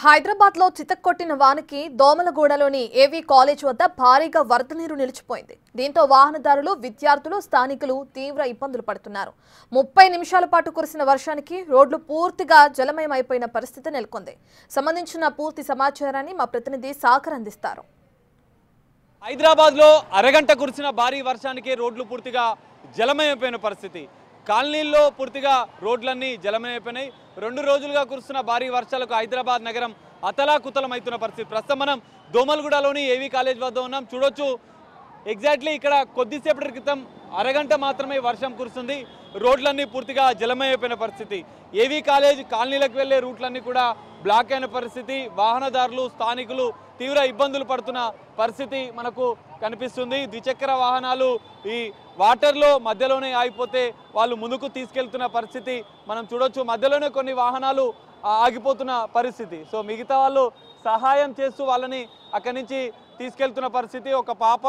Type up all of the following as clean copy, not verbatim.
హైదరాబాద్ లో చితక్కొట్టిన వానకి దోమలగూడలోని ఏవీ కాలేజ్ వద్ద భారీగా వరద నీరు నిలిచిపోయింది. దీంతో వాహనదారులు, విద్యార్థులు, స్థానికులు తీవ్ర ఇబ్బందులు పడుతున్నారు. 30 నిమిషాల పాటు కురిసిన వర్షానికి రోడ్లు పూర్తిగా జలమయమైపోయిన పరిస్థితి నెలకొంది. సంబంధించిన పూర్తి సమాచారాన్ని మా ప్రతినిధి సాగర్ అందిస్తారు. హైదరాబాద్ లో అరగంట కురిసిన భారీ వర్షానికి రోడ్లు పూర్తిగా జలమయమైపోయిన పరిస్థితి. కాలనీల్లో పూర్తిగా రోడ్లన్నీ జలమయమైపోయినాయి. 2 రోజులుగా కురుస్తున్న భారీ వర్షాలకు హైదరాబాద్ నగరం అతలాకుతలమవుతున్న పరిస్థితి. ప్రస్తుతం మనం దోమలగూడలోని ఏవీ కాలేజ్ వద్ద ఉన్నాం. చూడొచ్చు, ఎగ్జాక్ట్లీ ఇక్కడ కొద్దిసేపటి క్రితం అరగంట మాత్రమే వర్షం కురుస్తుంది. రోడ్లన్నీ పూర్తిగా జలమయమైపోయిన పరిస్థితి. ఏవీ కాలేజ్ కాలనీలకు వెళ్లే రూట్లన్నీ కూడా బ్లాక్ అయిన పరిస్థితి. వాహనదారులు, స్థానికులు తీవ్ర ఇబ్బందులు పడుతున్న పరిస్థితి మనకు కనిపిస్తుంది. ద్విచక్ర వాహనాలు ఈ వాటర్లో మధ్యలోనే ఆగిపోతే వాళ్ళు ముందుకు తీసుకెళ్తున్న పరిస్థితి మనం చూడొచ్చు. మధ్యలోనే కొన్ని వాహనాలు ఆగిపోతున్న పరిస్థితి. సో మిగతా వాళ్ళు సహాయం చేస్తూ వాళ్ళని అక్కడి నుంచి తీసుకెళ్తున్న పరిస్థితి. ఒక పాప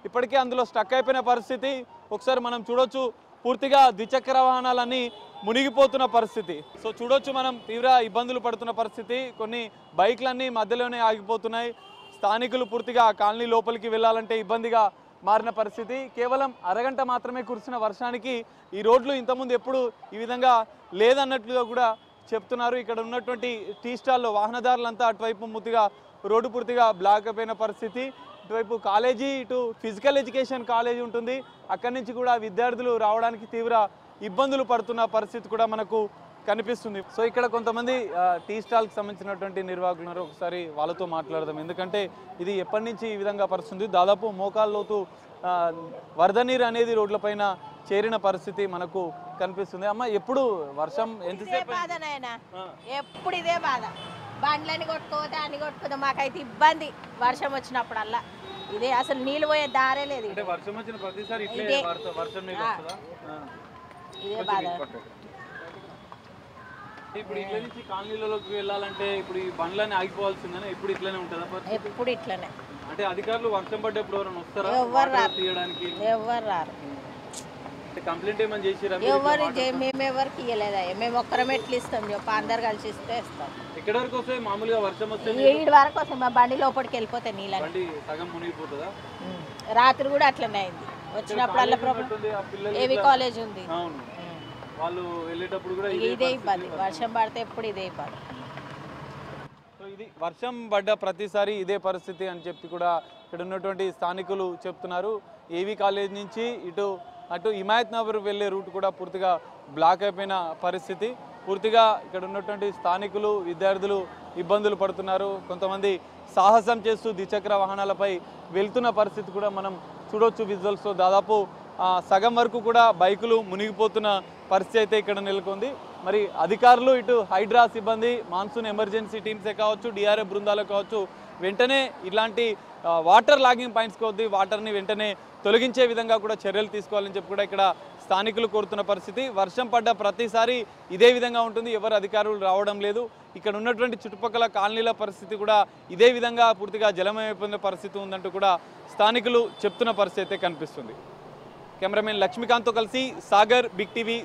ఇప్పటికే అందులో స్టక్ అయిపోయిన పరిస్థితి. ఒకసారి మనం చూడొచ్చు, పూర్తిగా ద్విచక్ర వాహనాలన్నీ మునిగిపోతున్న పరిస్థితి. సో చూడొచ్చు, మనం తీవ్ర ఇబ్బందులు పడుతున్న పరిస్థితి. కొన్ని బైక్లన్నీ మధ్యలోనే ఆగిపోతున్నాయి. స్థానికులు పూర్తిగా కాలనీ లోపలికి వెళ్ళాలంటే ఇబ్బందిగా మారిన పరిస్థితి. కేవలం అరగంట మాత్రమే కురిసిన వర్షానికి ఈ రోడ్లు ఇంతకుముందు ఎప్పుడు ఈ విధంగా లేదన్నట్లుగా కూడా చెప్తున్నారు. ఇక్కడ ఉన్నటువంటి టీ స్టాల్లో వాహనదారులంతా అటువైపు పూర్తిగా రోడ్డు పూర్తిగా బ్లాక్ అయిపోయిన పరిస్థితి. ఇటువైపు కాలేజీ, ఇటు ఫిజికల్ ఎడ్యుకేషన్ కాలేజీ ఉంటుంది. అక్కడి నుంచి కూడా విద్యార్థులు రావడానికి తీవ్ర ఇబ్బందులు పడుతున్న పరిస్థితి కూడా మనకు కనిపిస్తుంది. సో ఇక్కడ కొంతమంది టీ స్టాల్కి సంబంధించినటువంటి నిర్వాహకులు ఉన్నారు. ఒకసారి వాళ్ళతో మాట్లాడదాం. ఎందుకంటే ఇది ఎప్పటి నుంచి ఈ విధంగా పరిస్థితి, దాదాపు మోకాళ్ళలోతు వరద నీరు అనేది రోడ్లపైన చేరిన పరిస్థితి మనకు కనిపిస్తుంది. అమ్మ, ఎప్పుడు వర్షం ఎంతసేపు? ఎప్పుడు ఇదే బాధ, బండ్లని కొట్టుకోతే అన్ని కొట్టుకోదా, మాకైతే ఇబ్బంది. వర్షం వచ్చినప్పుడల్లా ఇదే, అసలు నీళ్ళు పోయే దారే లేదు. వర్షం వచ్చిన ప్రతిసారి వర్షం ఇదే బాధ. ఇప్పుడు ఇట్లా నుంచి కాలనీలలోకి వెళ్ళాలంటే ఇప్పుడు ఈ బండ్లని ఆగిపోవాల్సిందని ఎప్పుడు ఇట్లనే ఉంటుందా? ఎప్పుడు ఇట్లనే. అంటే అధికారులు వర్షం పడ్డప్పుడు ఎవరైనా వస్తారా? ఎవరు రారు తీయడానికి. ఎవరు రారు. కంప్లైంట్ ఏమైనా చేసిరా? మేము ఎవరికి ఇవ్వలేదా, మేము ఒక్కరం ఎట్లు ఇస్తాం చెప్ప, అందరు కలిసి ఇస్తే ఇస్తాం. ఎక్కడి వరకు వస్తాయి మామూలుగా వర్షం వస్తే? ఈడు వరకు వస్తాయి, మా బండి లోపలికి వెళ్ళిపోతే నీళ్ళ బండి సగం మునిగిపోతుందా? రాత్రి కూడా అట్లనే అయింది. వచ్చినప్పుడల్లా ప్రాబ్లం. ఏవీ కాలేజ్ ఉంది, వాళ్ళు వెళ్ళేటప్పుడు కూడా ఇదే ఇబ్బంది. వర్షం పడితే ఎప్పుడు ఇదే ఇబ్బంది. సో ఇది వర్షం పడ్డ ప్రతిసారి ఇదే పరిస్థితి అని చెప్పి కూడా ఇక్కడ ఉన్నటువంటి స్థానికులు చెప్తున్నారు. ఏవీ కాలేజ్ నుంచి అటు హిమాయత్ నగర్ వెళ్ళే రూట్ కూడా పూర్తిగా బ్లాక్ అయిపోయిన పరిస్థితి. పూర్తిగా ఇక్కడ ఉన్నటువంటి స్థానికులు, విద్యార్థులు ఇబ్బందులు పడుతున్నారు. కొంతమంది సాహసం చేస్తూ ద్విచక్ర వాహనాలపై వెళ్తున్న పరిస్థితి కూడా మనం చూడొచ్చు విజువల్స్లో. దాదాపు సగం వరకు కూడా బైకులు మునిగిపోతున్న పరిస్థితి అయితే ఇక్కడ నెలకొంది. మరి అధికారులు, ఇటు హైడ్రా సిబ్బంది, మాన్సూన్ ఎమర్జెన్సీ టీమ్సే కావచ్చు, డిఆర్ఎఫ్ బృందాలు కావచ్చు, వెంటనే ఇలాంటి వాటర్ లాగింగ్ పాయింట్స్ కొద్ది వాటర్ని వెంటనే తొలగించే విధంగా కూడా చర్యలు తీసుకోవాలని చెప్పి కూడా ఇక్కడ స్థానికులు కోరుతున్న పరిస్థితి. వర్షం పడ్డ ప్రతిసారి ఇదే విధంగా ఉంటుంది, ఎవరు అధికారులు రావడం లేదు. ఇక్కడ ఉన్నటువంటి చుట్టుపక్కల కాలనీల పరిస్థితి కూడా ఇదే విధంగా పూర్తిగా జలమయమైపోయిన పరిస్థితి ఉందంటూ కూడా స్థానికులు చెప్తున్న పరిస్థితి అయితే కనిపిస్తుంది. కెమెరామెన్ లక్ష్మీకాంత్తో కలిసి సాగర్, బిగ్ టీవీ.